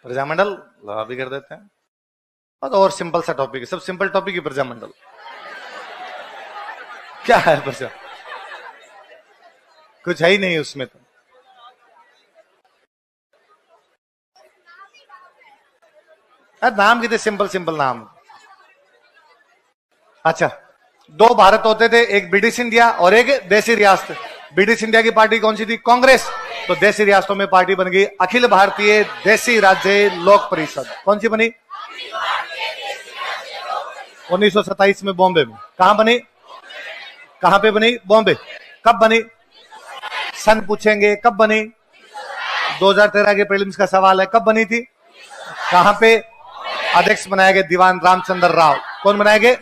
प्रजामंडल भी कर देते हैं। और सिंपल सा टॉपिक है, सब सिंपल टॉपिक है। प्रजामंडल क्या है? प्रजा कुछ है ही नहीं उसमें तो। नाम कितने सिंपल सिंपल नाम। अच्छा, दो भारत होते थे, एक ब्रिटिश इंडिया और एक देसी रियासत। ब्रिटिश इंडिया की पार्टी कौन सी थी? कांग्रेस। तो देसी रियासतों में पार्टी बन गई अखिल भारतीय देसी राज्य लोक परिषद। कौन सी बनी? 1927 में बॉम्बे में। कहां बनी? कहां पे बनी? बॉम्बे। कब बनी? सन पूछेंगे कब बनी? 2013 के प्रीलिम्स का सवाल है, कब बनी थी? कहां पे? अध्यक्ष बनाए गए दीवान रामचंद्र राव। कौन बनाए गए?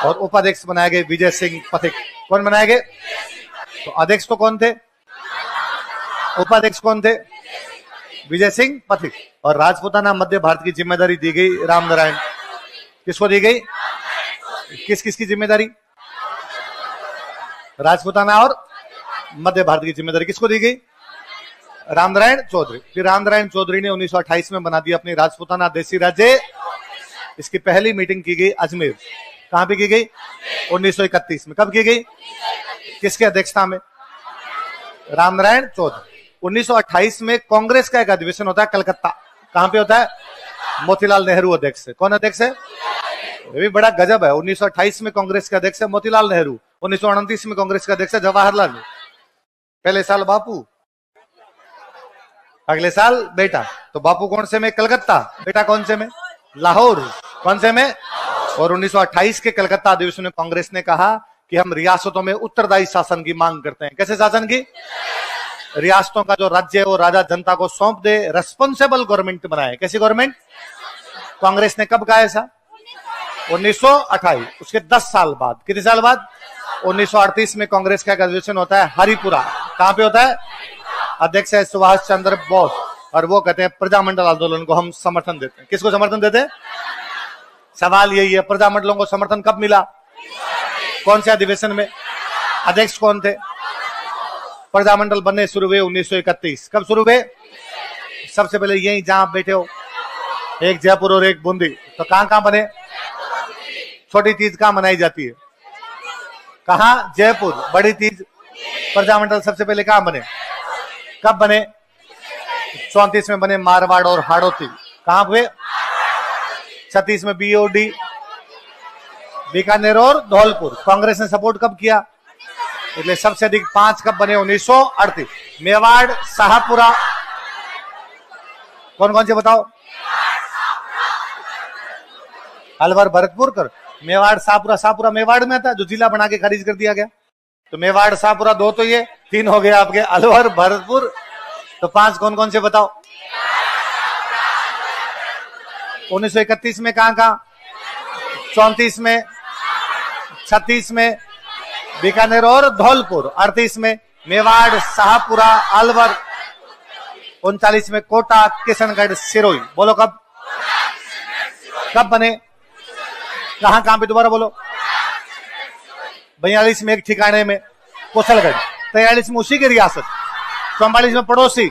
और उपाध्यक्ष बनाए गए विजय सिंह पथिक। कौन बनाए गए? तो अध्यक्ष तो कौन थे? उपाध्यक्ष कौन थे? विजय सिंह पथिक। और राजपूताना मध्य भारत की जिम्मेदारी दी गई रामनारायण। किसको दी गई? किस किस की जिम्मेदारी? राजपूताना और मध्य भारत की जिम्मेदारी किसको दी गई? रामनारायण चौधरी। फिर रामनारायण चौधरी ने 1928 में बना दिया अपनी राजपूताना देसी राज्य। इसकी पहली मीटिंग की गई अजमेर। कहां पे की गई? 1931 में। कब की गई? किसके अध्यक्षता में? रामनारायण चौधरी। 1928 में कांग्रेस का एक अधिवेशन होता है कलकत्ता। कहां पे होता है? मोतीलाल नेहरू अध्यक्ष है। कौन अध्यक्ष है? ये भी बड़ा गजब है। 1928 में कांग्रेस के अध्यक्ष है मोतीलाल नेहरू। 1929 में कांग्रेस के अध्यक्ष है जवाहरलाल नेहरू। पहले साल बापू, अगले साल बेटा। तो बापू कौन से में? कलकत्ता। बेटा कौन से में? लाहौर। कौन से में? और 1928 के कलकत्ता अधिवेशन में कांग्रेस ने कहा कि हम रियासतों में उत्तरदायी शासन की मांग करते हैं। कैसे शासन की? रियासतों का जो राज्य है वो राजा जनता को सौंप दे, रेस्पॉन्सिबल गवर्नमेंट बनाए। कैसी गवर्नमेंट? कांग्रेस ने कब कहा ऐसा? 1928। उसके 10 साल बाद, कितने साल बाद? 1938 में कांग्रेस का एक अधिवेशन होता है हरिपुरा। कहां पे होता है? अध्यक्ष है सुभाष चंद्र बोस। और वो कहते हैं प्रजामंडल आंदोलन को हम समर्थन देते हैं। किसको समर्थन देते हैं? सवाल यही है, प्रजामंडलों को समर्थन कब मिला? कौन से अधिवेशन में? अध्यक्ष कौन थे? प्रजामंडल बनने शुरू हुए 1931। कब शुरू हुए? सबसे पहले यही जहां आप बैठे हो, एक जयपुर और एक बूंदी। तो कहां कहां बने? छोटी तीज कहां मनाई जाती है? कहां? जयपुर। बड़ी तीज प्रजामंडल सबसे पहले कहां बने? कब बने? 34 में बने मारवाड़ और हाड़ौती। कहां हुए? 36 में बीओडी बीकानेर और धौलपुर। कांग्रेस ने सपोर्ट कब किया? इसलिए सबसे अधिक 5 कब बने? 1938। मेवाड़, शाहपुरा। कौन कौन से बताओ? अलवर, भरतपुर कर। मेवाड़, शाहपुरा। शाहपुरा मेवाड़ में था जो जिला बना के खारिज कर दिया गया। तो मेवाड़ शाहपुरा 2 तो ये 3 हो गए आपके। अलवर, भरतपुर। तो 5 कौन कौन से बताओ? 1931 में कहां कहां? 34 में, 36 में बीकानेर और धौलपुर। 38 में मेवाड़, शाहपुरा, अलवर। 39 में कोटा, किशनगढ़, सिरोही। बोलो कब? कब बने? कहां कहां पे? दोबारा बोलो। 42 में एक ठिकाने में कौशलगढ़। 43 में उसी की रियासत। 44 में पड़ोसी।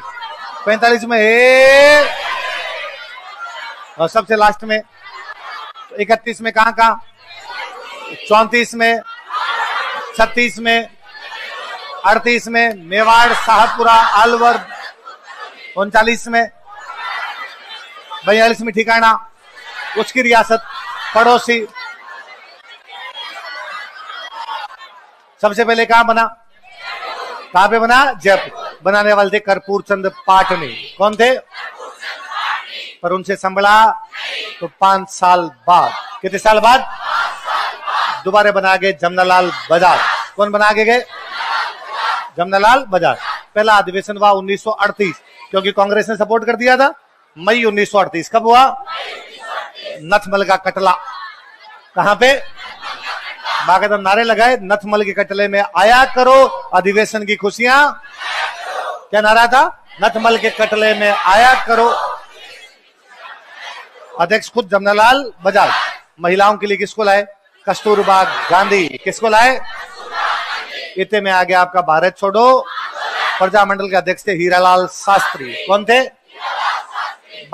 45 में और सबसे लास्ट में 31 में कहां कहां? 34 में, 36 में, 38 में मेवाड़, शाहपुरा, अलवर। 39 में, 42 में ठिकाना उसकी रियासत, पड़ोसी। सबसे पहले कहां बना? कहां पे बना? जयपुर। बनाने वाले थे कर्पूर चंद पाटनी। कौन थे? पर उनसे संभला तो 5 साल बाद। कितने साल बाद? दोबारा बना गए जमनालाल बजाज। कौन बना के गए? जमनालाल बजाज। पहला अधिवेशन हुआ 1938, क्योंकि कांग्रेस ने सपोर्ट कर दिया था। मई 1938। कब हुआ? नथमल का कटला। कहां पे? बाकायदा नारे लगाए, नथमल के कटले में आया करो, अधिवेशन की खुशियां। क्या नारा था? नथमल के कटले में आया करो। अध्यक्ष खुद जमनालाल बजाज। महिलाओं के लिए किसको लाए? कस्तूरबा गांधी। किसको लाए? इतने में आ गया आपका भारत छोड़ो। प्रजामंडल के अध्यक्ष थे हीरालाल शास्त्री। कौन थे?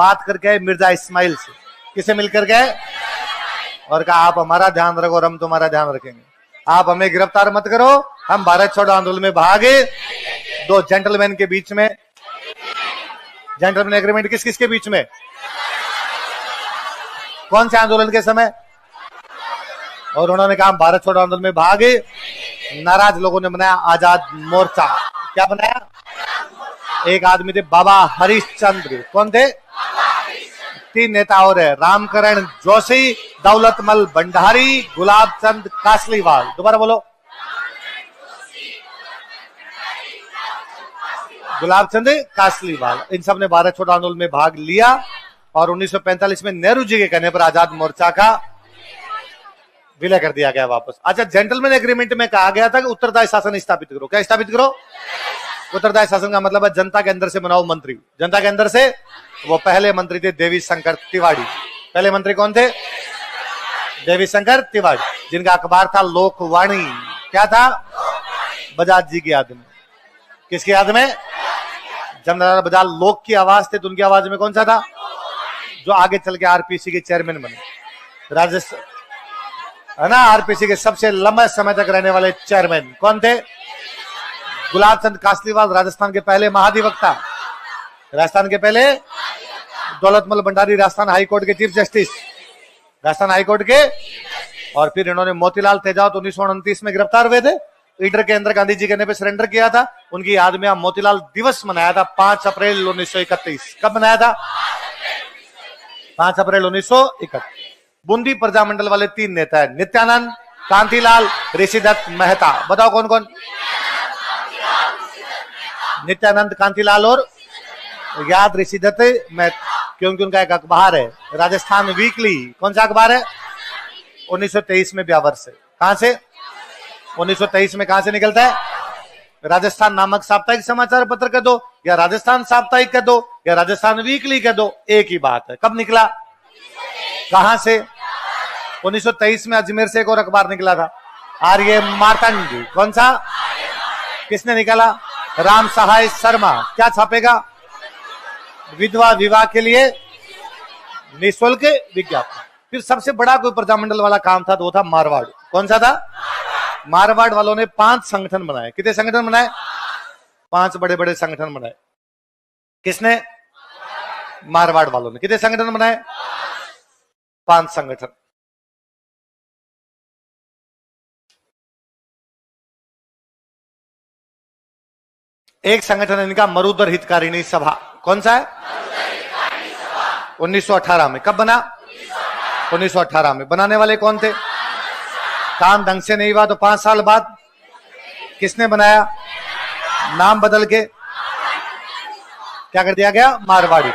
बात करके आए मिर्जा इस्माइल से। किसे मिलकर गए और कहा आप हमारा ध्यान रखो और हम तुम्हारा ध्यान रखेंगे, आप हमें गिरफ्तार मत करो, हम भारत छोड़ो आंदोलन में भागे। दो जेंटलमैन के बीच में, जेंटलमैन एग्रीमेंट किस किस के बीच में, कौन से आंदोलन के समय, और उन्होंने कहा भारत छोड़ो आंदोलन में भागे। नाराज लोगों ने बनाया आजाद मोर्चा। क्या बनाया? एक आदमी थे बाबा हरिश्चंद्र। कौन थे? तीन नेता और है, रामकरण जोशी, दौलतमल भंडारी, गुलाब चंद कासलीवाल। दोबारा बोलो, गुलाब चंद कासलीवाल। इन सब ने भारत छोड़ो आंदोलन में भाग लिया और 1945 में नेहरू जी के कहने पर आजाद मोर्चा का विलय कर दिया गया वापस। अच्छा, जेंटलमैन एग्रीमेंट में कहा गया था कि उत्तरदायी शासन स्थापित करो। क्या स्थापित करो? उत्तरदायी शासन का मतलब है जनता के अंदर से बनाओ मंत्री। जनता के अंदर से। वो पहले मंत्री थे देवी शंकर तिवारी। पहले मंत्री कौन थे? देवी शंकर तिवारी, जिनका अखबार था लोकवाणी। क्या था? बजाज जी की याद में। किसकी याद में? जमनालाल बजाज लोक की आवाज थे, तो उनकी आवाज में कौन सा था? जो आगे चल के आरपीसी के चेयरमैन बने, राजस्थान है ना, आरपीसी के सबसे लंबे समय तक रहने वाले चेयरमैन कौन थे? गुलाब चंद कासलीवाल, राजस्थान के पहले महाधिवक्ता, राजस्थान के पहले। दौलतमल भंडारी, राजस्थान हाईकोर्ट के चीफ जस्टिस, राजस्थान हाईकोर्ट के। और फिर इन्होंने मोतीलाल तेजावत 1929 में गिरफ्तार हुए थे, ईडर के अंदर गांधी जी कहने पे सरेंडर किया था। उनकी याद में मोतीलाल दिवस मनाया था 5 अप्रैल 1931। कब मनाया था? 5 अप्रैल 1931। बूंदी प्रजामंडल वाले तीन नेता है, नित्यानंद, कांतिलाल, ऋषिदत्त मेहता। बताओ कौन कौन? नित्यानंद, कांतिलाल और याद ऋषिदत्त मेहता, क्योंकि उनका एक अखबार है राजस्थान वीकली। कौन सा अखबार है? 1923 में ब्यावर से। कहां से? 1923 में कहां से निकलता है? राजस्थान नामक साप्ताहिक समाचार पत्र कह दो, या राजस्थान साप्ताहिक कह दो, या राजस्थान वीकली कह दो, एक ही बात है। कब निकला? कहां से? 1923 में अजमेर से एक और अखबार निकला था, आर्य मार्तंड। कौन सा? किसने निकाला? राम सहाय शर्मा। क्या छापेगा? विधवा विवाह के लिए निःशुल्क विज्ञापन। फिर सबसे बड़ा कोई प्रजामंडल वाला काम था तो वो था मारवाड़। कौन सा था? मारवाड़ वालों ने 5 संगठन बनाए। कितने संगठन बनाए? 5 बड़े बड़े संगठन बनाए। किसने? मारवाड़ वालों ने। कितने संगठन बनाए? 5 संगठन। एक संगठन इनका मरुधर हितकारिणी सभा। कौन सा है? 1918 में। कब बना? 1918 में। बनाने वाले कौन थे? काम ढंग से नहीं हुआ तो 5 साल बाद किसने बनाया? नाम बदल के क्या कर दिया गया? मारवाड़ी।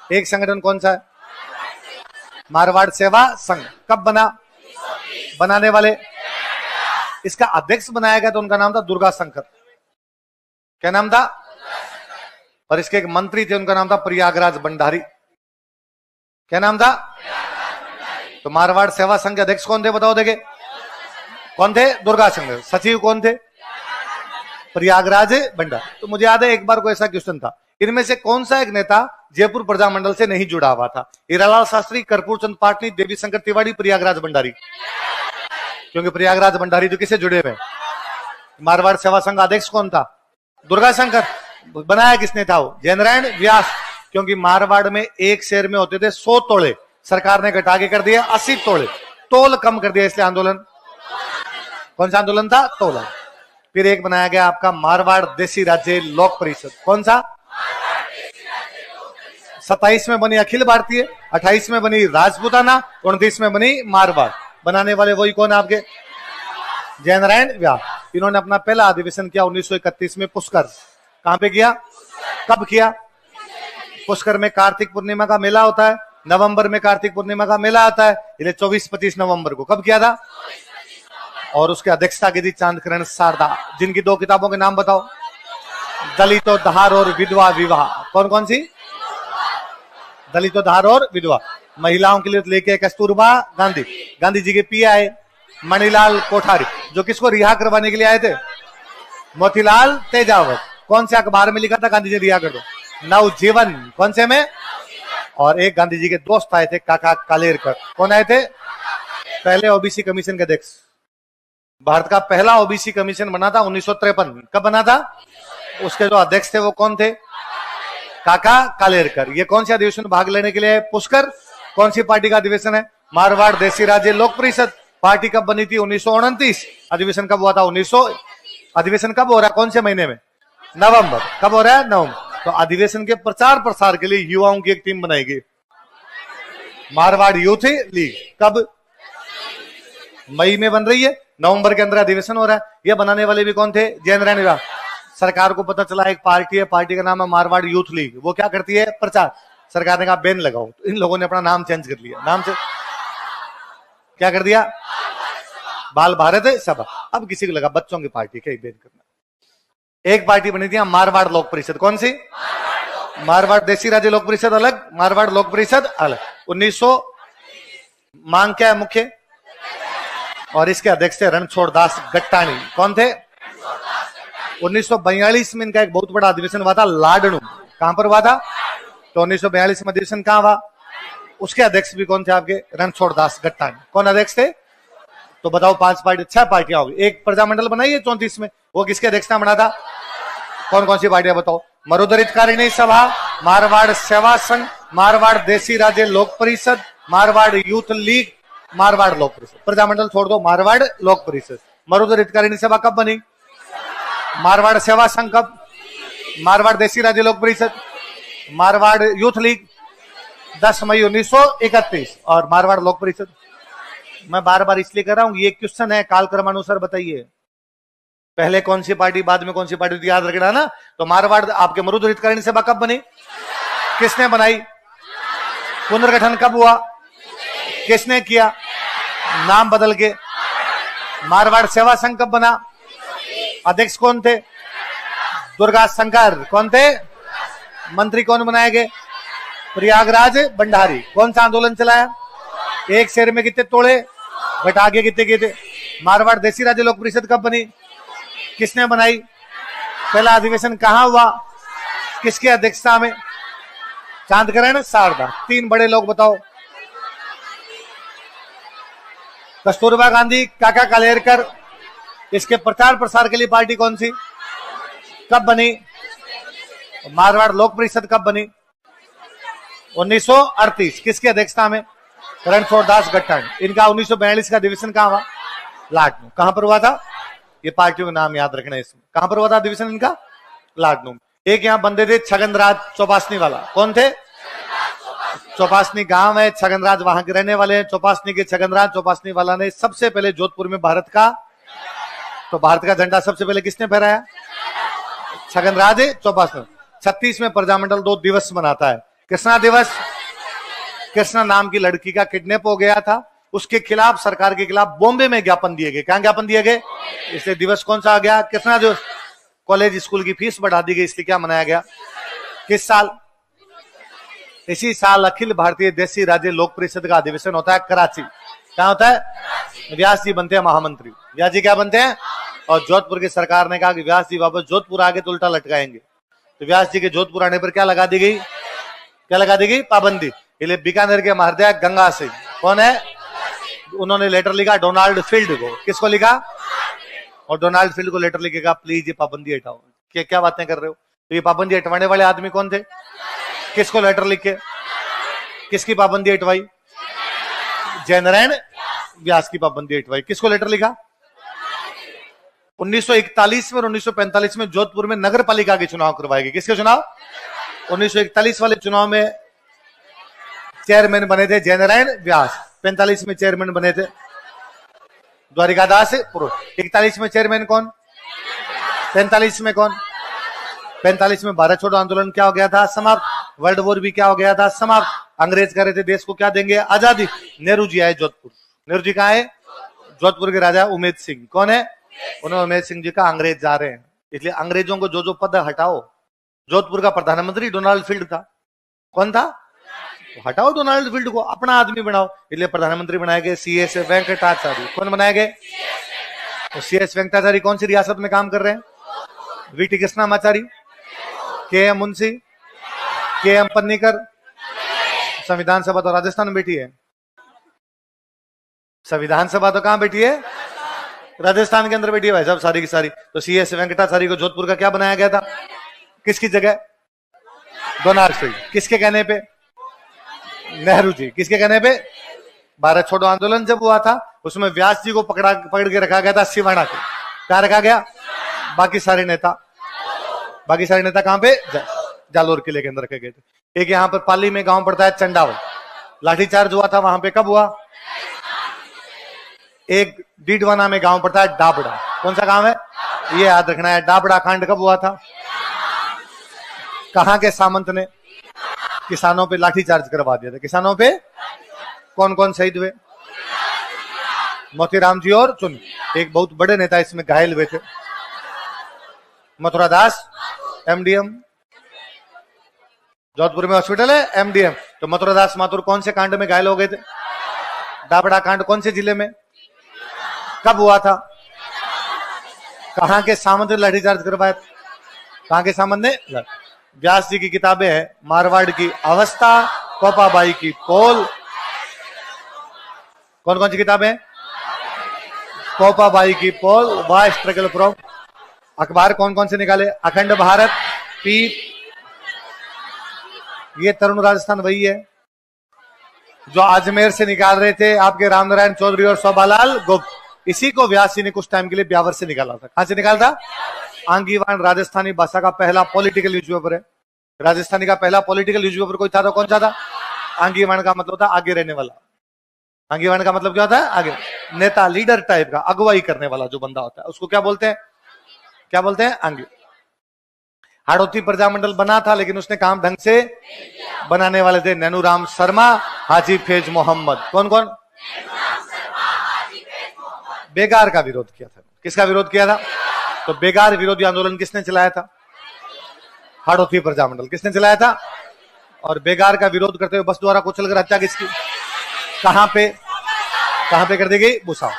एक संगठन कौन सा है? मारवाड़ सेवा संघ। कब बना? बनाने वाले, इसका अध्यक्ष बनाया गया तो उनका नाम था दुर्गा शंकर। क्या नाम था? और इसके एक मंत्री थे, उनका नाम था प्रयागराज भंडारी। क्या नाम था? तो मारवाड़ सेवा संघ के अध्यक्ष कौन थे? बताओ देखे। कौन थे? दुर्गा शंकर। सचिव कौन थे? प्रयागराज भंडारी। तो मुझे याद है एक बार को ऐसा क्वेश्चन था, इनमें से कौन सा एक नेता जयपुर प्रजामंडल से नहीं जुड़ा हुआ था? हीरालाल शास्त्री, कर्पूर चंद पाटनी, देवी शंकर तिवारी, प्रयागराज भंडारी। क्योंकि प्रयागराज भंडारी तो किसे जुड़े हुए? मारवाड़ सेवा संघ अध्यक्ष कौन था? दुर्गा शंकर। बनाया किसने था? वो जयनारायण व्यास। क्योंकि मारवाड़ में एक शेर में होते थे 100 तोड़े, सरकार ने घटा के कर दिया 80 तोड़े, तोल कम कर दिया, इसलिए आंदोलन। कौन सा आंदोलन था? तोलन। फिर एक बनाया गया आपका मारवाड़ देशी राज्य लोक परिषद। कौन सा? 27 में बनी अखिल भारतीय, 28 में बनी राजपूताना, 29 में बनी मारवाड़। बनाने वाले वही कौन आपके? जयनारायण व्यास। इन्होंने अपना पहला अधिवेशन किया 1931 में पुष्कर। कहां पे किया? कब किया? पुष्कर में कार्तिक पूर्णिमा का मेला होता है, नवंबर में कार्तिक पूर्णिमा का मेला आता है, इसलिए 24-25 नवंबर को। कब किया था? और उसके अध्यक्षता की थी चांदकरण शारदा, जिनकी 2 किताबों के नाम बताओ। दलितोद्धार और विधवा विवाह। कौन कौन सी? दलितोद्धार और विधवा। महिलाओं के लिए लेके कस्तूरबा गांधी, गांधी जी के पीआई मणिलाल कोठारी, जो किसको रिहा करवाने के लिए आए थे? मोतीलाल तेजावत। कौन से अखबार में लिखा था गांधी जी रिहा कर दो? नवजीवन। कौन से में? और एक गांधी जी के दोस्त आए थे, काका कालेरकर। कौन आए थे? पहले ओबीसी कमीशन के अध्यक्ष। भारत का पहला ओबीसी कमीशन बना था 1953। कब बना था? उसके जो अध्यक्ष थे वो कौन थे? काका कालेरकर। ये कौन से अधिवेशन में भाग लेने के लिए पुष्कर? कौन सी पार्टी का अधिवेशन है? मारवाड़ देसी राज्य लोक परिषद। पार्टी कब बनी थी? 1929। अधिवेशन कब हुआ था? 1900। अधिवेशन कब हो रहा है? कौन से महीने में? नवंबर। कब हो रहा है? नवंबर। तो अधिवेशन के प्रचार प्रसार के लिए युवाओं की एक टीम बनाएगी, मारवाड़ यूथ लीग। कब? मई में बन रही है, नवंबर के अंदर अधिवेशन हो रहा है। ये बनाने वाले भी कौन थे? जय नारायण व्यास। सरकार को पता चला एक पार्टी है, पार्टी का नाम है मारवाड़ यूथ लीग। वो क्या करती है? प्रचार। सरकार ने कहा बैन लगाओ, तो इन लोगों ने अपना नाम चेंज कर लिया। नाम से क्या कर दिया? बाल भारत सभा। अब किसी को लगा बच्चों की पार्टी क्या बैन करना। एक पार्टी बनी थी मारवाड़ लोक परिषद। कौन सी? मारवाड़ देसी राज्य लोक परिषद अलग, मारवाड़ लोक परिषद अलग। 1900। मांग क्या है मुख्य? और इसके अध्यक्ष थे रणछोड़ दास गट्टाणी। कौन थे? 1942 में इनका एक बहुत बड़ा अधिवेशन हुआ था लाडनू। कहां पर हुआ था? तो 1942 में अधिवेशन कहां हुआ? उसके अध्यक्ष भी कौन थे आपके? रणछोड़ दास गट्टाणी। कौन अध्यक्ष थे? तो बताओ 5 पार्टी, 6 पार्टियां होगी। एक प्रजामंडल बनाई है 34 में, वो किसके अध्यक्षता बना था? कौन कौन सी पार्टियां बताओ? मरुधर हितकारिणी सभा, मारवाड़ सेवा संघ, मारवाड़ देसी राज्य लोक परिषद, मारवाड़ यूथ लीग, मारवाड़ लोक परिषद। प्रजामंडल छोड़ दो, मारवाड़ लोक परिषद। मरुधर हितकारिणी सभा कब बनी? मारवाड़ सेवा संघ कब? मारवाड़ देसी राज्य लोक परिषद, मारवाड़ यूथ लीग 10 मई 1931 और मारवाड़ लोक परिषद। मैं बार बार इसलिए कर रहा हूं, ये क्वेश्चन है कालक्रमानुसार बताइए, पहले कौन सी पार्टी बाद में कौन सी पार्टी, याद रखना ना। तो मारवाड़ आपके मरुधर हितकारिणी सभा कब बनी? किसने बनाई? पुनर्गठन कब हुआ? किसने किया? नाम बदल के। मारवाड़ सेवा संघ कब बना? अध्यक्ष कौन थे? दुर्गा शंकर। कौन थे? मंत्री कौन बनाए गए? प्रयागराज भंडारी। कौन सा आंदोलन चलाया? एक शेर में कितने तोड़े, बट आगे कितने किए थे? मारवाड़ देसी राज्य लोक परिषद कब बनी? किसने बनाई? पहला अधिवेशन कहां हुआ? किसके अध्यक्षता में? चांदकरण शारदा। 3 बड़े लोग बताओ। कस्तूरबा गांधी, काका कालेरकर। इसके प्रचार प्रसार के लिए पार्टी कौन सी? कब बनी? मारवाड़ लोक परिषद कब बनी? 1938। किसके अध्यक्षता में? रणछोड़ दास गट्टाणी। इनका 1942 का अधिवेशन कहां हुआ? लाडनू। कहां पर हुआ था? ये पार्टियों के नाम याद रखना है इसमें। कहां पर हुआ था अधिवेशन इनका? लाडनू। एक यहां बंदे थे छगनराज चौपासनी वाला। कौन थे? चौपासनी गांव है, छगनराज वहां के रहने वाले हैं। चौपासनी के छगनराज चौपासनी वाला ने सबसे पहले जोधपुर में भारत का झंडा सबसे पहले किसने फहराया? छगनराज चौपासनी। 36 में प्रजामंडल 2 दिवस मनाता है। कृष्णा दिवस। कृष्णा नाम की लड़की का किडनैप हो गया था, उसके खिलाफ, सरकार के खिलाफ बॉम्बे में ज्ञापन दिए गए। क्या ज्ञापन दिए गए? इसलिए दिवस कौन सा आ गया? कृष्णा दिवस। कॉलेज स्कूल की फीस बढ़ा दी गई, इसलिए क्या मनाया गया? किस साल? इसी साल अखिल भारतीय देसी राज्य लोक परिषद का अधिवेशन होता है कराची। क्या होता है? व्यास जी बनते हैं महामंत्री। व्यास जी क्या बनते हैं? और जोधपुर की सरकार ने कहा कि व्यास जी वापस जोधपुर आगे तो उल्टा लटकाएंगे। तो व्यास जी के जोधपुर आने पर क्या लगा दी गई? क्या लगा दी गई? पाबंदी। इसलिए बीकानेर के महाराजा गंगा सिंह, कौन है? उन्होंने लेटर लिखा डोनाल्ड फील्ड को। किसको लिखा? और डोनाल्ड फील्ड को लेटर लिखेगा प्लीज ये पाबंदी हटाओ। क्या बातें कर रहे हो? तो ये पाबंदी हटवाने वाले आदमी कौन थे? किसको लेटर लिख के किसकी पाबंदी हटवाई? जय नारायण व्यास की पाबंदी हटवाई। किसको लेटर लिखा? 1941 में और 1945 में जोधपुर में नगर पालिका के चुनाव करवाए गए। किसके चुनाव? 1941 वाले चुनाव में चेयरमैन बने थे जय नारायण व्यास। 45 में चेयरमैन बने थे द्वारिकादास पुरोहित। 41 में चेयरमैन कौन? 45 में कौन? 45 में भारत छोड़ो आंदोलन क्या हो गया था? समाप्त। वर्ल्ड वॉर भी क्या हो गया था? समाप्त। अंग्रेज कह रहे थे देश को क्या देंगे? आजादी। नेहरू जी आए जोधपुर। नेहरू जी कहाँ है? जोधपुर के राजा उमेद सिंह। कौन है? उन्होंने उमेद सिंह जी का अंग्रेज जा रहे हैं, इसलिए अंग्रेजों को जो पद हटाओ। जोधपुर का प्रधानमंत्री डोनाल्ड फील्ड था। कौन था? तो हटाओ डोनाल्ड फील्ड को, अपना आदमी बनाओ। इसलिए प्रधानमंत्री बनाए गए CS वेंकटाचार्य। कौन बनाए गए? तो CS वेंकटाचार्य कौन सी रियासत में काम कर रहे हैं? VT Krishnamachari, KM Munshi, KM Panikkar, संविधान सभा तो राजस्थान में बैठी है, संविधान सभा तो कहां बैठी है? राजस्थान के अंदर बैठी है भाई साहब सारी की सारी। तो CS वेंकटाचार्य को जोधपुर का क्या बनाया गया था? किसकी जगह? Donald street. किसके कहने पे? नेहरू जी। किसके कहने पे? भारत छोड़ो आंदोलन जब हुआ था उसमें व्यास जी को पकड़ के रखा गया था सिवाना के। क्या रखा गया? बाकी सारे नेता कहां पे? जालोर किले के अंदर रखे गए थे। एक यहां पर पाली में गांव पड़ता है चंडावल, लाठीचार्ज हुआ था वहां पे, कब हुआ? एक डीडवाना में गांव पड़ता है डाबड़ा, कौन सा गांव है? ये याद रखना है। डाबड़ा कांड कब हुआ था? कहां के सामंत ने किसानों पे लाठीचार्ज करवा दिया था? किसानों पे कौन कौन शहीद हुए? मोतीराम जी और चुन, एक बहुत बड़े नेता इसमें घायल हुए थे, मथुरा दास MDM। जोधपुर में हॉस्पिटल है MDM। तो मथुरा दास माथुर कौन से कांड में घायल हो गए थे? डाबड़ा कांड कौन से जिले में, कब हुआ था? कहां के सामंत ने लाठीचार्ज करवाया? कहां के सामंत ने? व्यास जी की किताबें हैं, मारवाड़ की अवस्था, कोपाबाई की पोल। कौन कौन सी किताबें? कोपाबाई की पोल, वाई स्ट्रगल फ्रॉम। अखबार कौन कौन से निकाले? अखंड भारत, पीप। ये तरुण राजस्थान वही है जो अजमेर से निकाल रहे थे आपके रामनारायण चौधरी और शोभालाल गुप्त। इसी को व्यास जी ने कुछ टाइम के लिए ब्यावर से निकाला था। कहां से निकाला था? आंगीवान राजस्थानी भाषा का पहला पॉलिटिकल न्यूज़पेपर है। राजस्थानी का पहला पॉलिटिकल न्यूज़पेपर कोई था तो कौन सा था? आंगीवान का मतलब था आगे रहने वाला। आंगीवान का मतलब क्या होता है? आगे, नेता, लीडर टाइप का, अगुवाई करने वाला जो बंदा होता है उसको क्या बोलते हैं? क्या बोलते हैं? आंगी। हाड़ौती प्रजामंडल बना था लेकिन उसने काम ढंग से बनाने वाले थे नैनूराम शर्मा, हाजी फैज मोहम्मद। कौन कौन? बेगार का विरोध किया था। किसका विरोध किया था? तो बेगार विरोधी आंदोलन किसने चलाया था? हाड़ौती प्रजामंडल। किसने चलाया था? और बेगार का विरोध करते हुए बस द्वारा कुचलकर हत्या किसकी? कहां पे कर दी गई? भूसावल।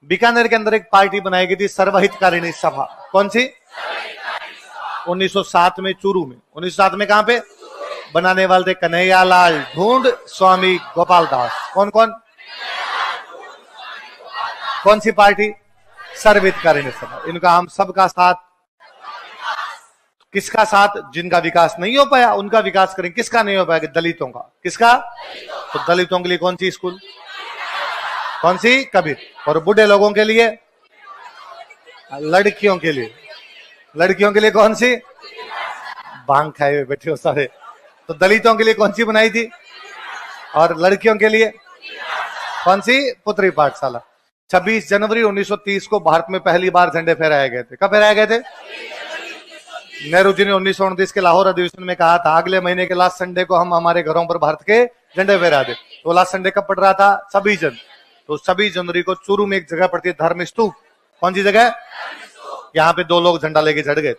बीकानेर के अंदर एक पार्टी बनाई गई थी, सर्वहितकारिणी सभा। कौन सी? 1907 में चूरू में। 1907 में कहां पे? बनाने वाले थे कन्हैयालाल ढूंढ, स्वामी गोपाल दास। कौन कौन? कौन सी पार्टी? सर्वहितकारिणी सभा। इनका हम सबका साथ। किसका साथ? जिनका विकास नहीं हो पाया उनका विकास करें। किसका नहीं हो पाया? दलितों का। किसका? तो दलितों के लिए कौन सी स्कूल? कौन सी? कबीर। और बूढ़े लोगों के लिए? लड़कियों के लिए कौन सी? भांग खाए हुए बैठे हो सारे। तो दलितों के लिए कौन सी बनाई थी? और लड़कियों के लिए कौन सी? पुत्री पाठशाला। 26 जनवरी 1930 को भारत में पहली बार झंडे फहराए गए थे। कब फहराए गए थे? नेहरू जी ने 1929 के लाहौर अधिवेशन में कहा था अगले महीने के लास्ट संडे को हम हमारे घरों पर भारत के झंडे फहरा दे। तो लास्ट संडे कब पड़ रहा था? 26 जनवरी। तो 26 जनवरी को चूरू में एक जगह पड़ती है धर्म स्तूप। कौन सी जगह? यहाँ पे दो लोग झंडा लेके चढ़ गए,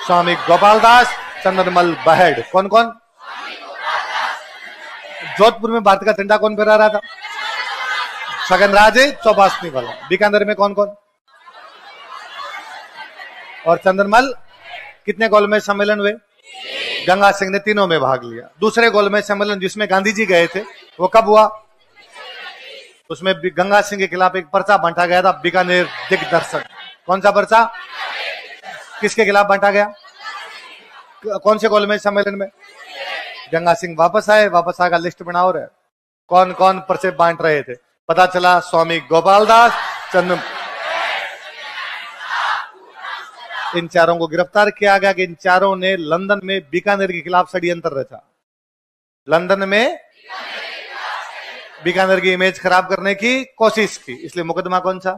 स्वामी गोपाल दास, चंद्रमल बहेड़। कौन कौन? जोधपुर में भारत का झंडा कौन फहरा रहा था? छगनराज चौपासनी वाला। बीकानेर में कौन कौन? और चंद्रमल। कितने गोलमेज सम्मेलन हुए? गंगा सिंह ने तीनों में भाग लिया। दूसरे गोलमेज सम्मेलन जिसमें गांधी जी गए थे वो कब हुआ? उसमें गंगा सिंह के खिलाफ एक पर्चा बांटा गया था, बीकानेर दिग्दर्शन। कौन सा पर्चा? किसके खिलाफ बांटा गया? कौन से गोलमेज सम्मेलन में? गंगा सिंह वापस आकर लिस्ट बनाओ रहे कौन कौन पर्चे बांट रहे थे। पता चला स्वामी गोपाल दास, चंद्र, इन चारों को गिरफ्तार किया गया कि इन चारों ने लंदन में बीकानेर के खिलाफ षड्यंत्र रचा। लंदन में बीकानेर की इमेज खराब करने की कोशिश की, इसलिए मुकदमा कौन सा?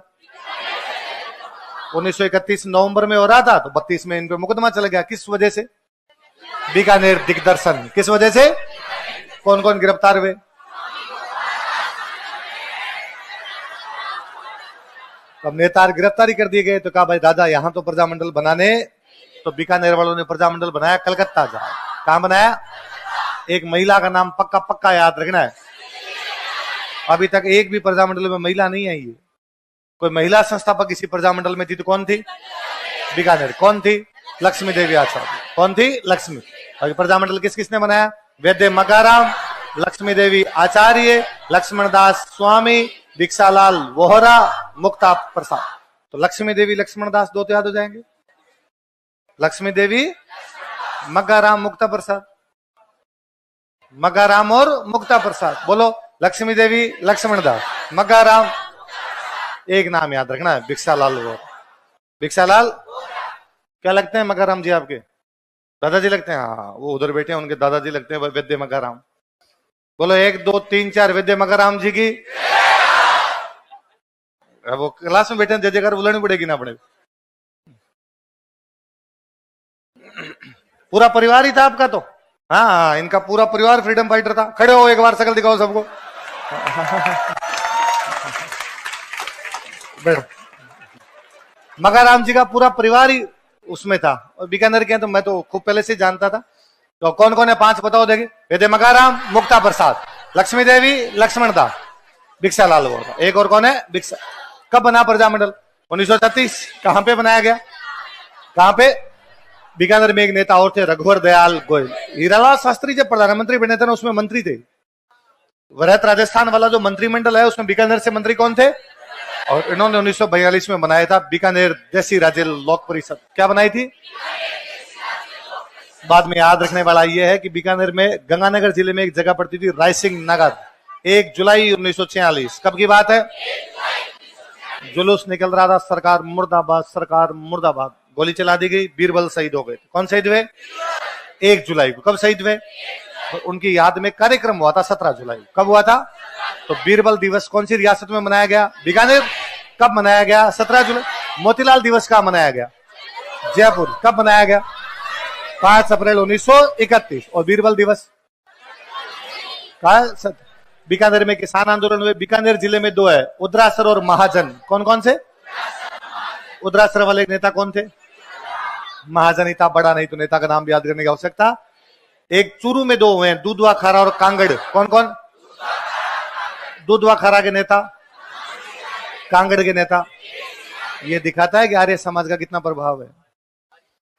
1931 नवंबर में हो रहा था तो 32 में इन पर मुकदमा चला गया। किस वजह से? बीकानेर दिग्दर्शन। किस वजह से? कौन कौन गिरफ्तार हुए? अब नेता गिरफ्तारी कर दिए गए तो कहा भाई दादा यहां तो प्रजामंडल बनाने, तो बीकानेर वालों ने प्रजामंडल बनाया कलकत्ता जा। कहां बनाया? एक महिला का नाम पक्का पक्का याद रखना है। अभी तक एक भी प्रजामंडल में महिला नहीं आई है। कोई महिला संस्थापक किसी प्रजामंडल में थी तो कौन थी? बीकानेर। कौन थी? लक्ष्मी देवी आचार्य। कौन थी? लक्ष्मी। अभी प्रजामंडल किस किसने बनाया? वैद्य मकाराम, लक्ष्मी देवी आचार्य, लक्ष्मणदास स्वामी, दीक्षालाल वोहरा, मुक्ता प्रसाद। तो लक्ष्मी देवी लक्ष्मणदास दो तो याद हो जाएंगे। लक्ष्मी देवी मग्गाराम मुक्ता प्रसाद, मग्गाराम और मुक्ता प्रसाद। बोलो लक्ष्मी देवी लक्ष्मणदास, मग्गाराम। एक नाम याद रखना है, भिक्षालाल वोहरा। भिक्षालाल क्या लगते हैं मग्गाराम जी आपके? दादाजी लगते हैं? हाँ, वो उधर बैठे हैं, उनके दादाजी लगते हैं वैद्य मग्गाराम। बोलो 1 2 3 4 वैद्य मग्गाराम जी की। वो क्लास में बैठे हैं, जय जयकार बुलानी पड़ेगी ना पड़ेगी। पूरा परिवार ही था आपका तो? हाँ, इनका पूरा परिवार फ्रीडम फाइटर था। खड़े हो, एक बार शकल दिखाओ सबको। मग्गाराम जी का पूरा परिवार ही उसमें था। और बीकानेर के हैं तो मैं तो खूब पहले से जानता था। तो कौन कौन है 5 बताओ देखे। वैद्य मग्गाराम, मुक्ता प्रसाद, लक्ष्मी देवी लक्ष्मणदास, भिक्षालाल वोहरा। एक और कौन है? भिक्षा। कब बना प्रजामंडल? 1936। कहां पे बनाया गया? कहां पे? बीकानेर में एक नेता और थे, रघुवर दयाल गोयल। हीरालाल शास्त्री जब प्रधानमंत्री बने थे ना, उसमें मंत्री थे। वरहत राजस्थान वाला जो मंत्रिमंडल है, उसमें बीकानेर से मंत्री कौन थे? और इन्होंने 1942 में बनाया था बीकानेर देसी राज्य लोक परिषद। क्या बनाई थी? बाद में याद रखने वाला यह है कि बीकानेर में गंगानगर जिले में एक जगह पड़ती थी रायसिंह नगर। 1 जुलाई 1946। कब की बात है? जुलूस निकल रहा था, सरकार मुर्दाबाद, सरकार मुर्दाबाद। गोली चला दी गई, बीरबल शहीद हो गए। कौन शहीद हुए? 1 जुलाई को। कब शहीद हुए? तो उनकी याद में कार्यक्रम हुआ था 17 जुलाई। कब हुआ था? तो बीरबल दिवस कौन सी रियासत में मनाया गया? बीकानेर। कब मनाया गया? 17 जुलाई। मोतीलाल दिवस कहाँ मनाया गया? जयपुर। कब मनाया गया? 5 अप्रैल 1931। और बीरबल दिवस कहा? बीकानेर में किसान आंदोलन हुए। बीकानेर जिले में 2 है, उद्रासर और महाजन। कौन कौन से? उद्रासर वाले नेता कौन थे? महाजन ही था, बड़ा नहीं तो नेता का नाम याद करने की आवश्यकता। एक चूरू में 2 हुए हैं, दूधवा खारा और कांगड़। कौन कौन? दूधवा खारा के नेता, कांगड़ के नेता। ये दिखाता है कि आर्य समाज का कितना प्रभाव है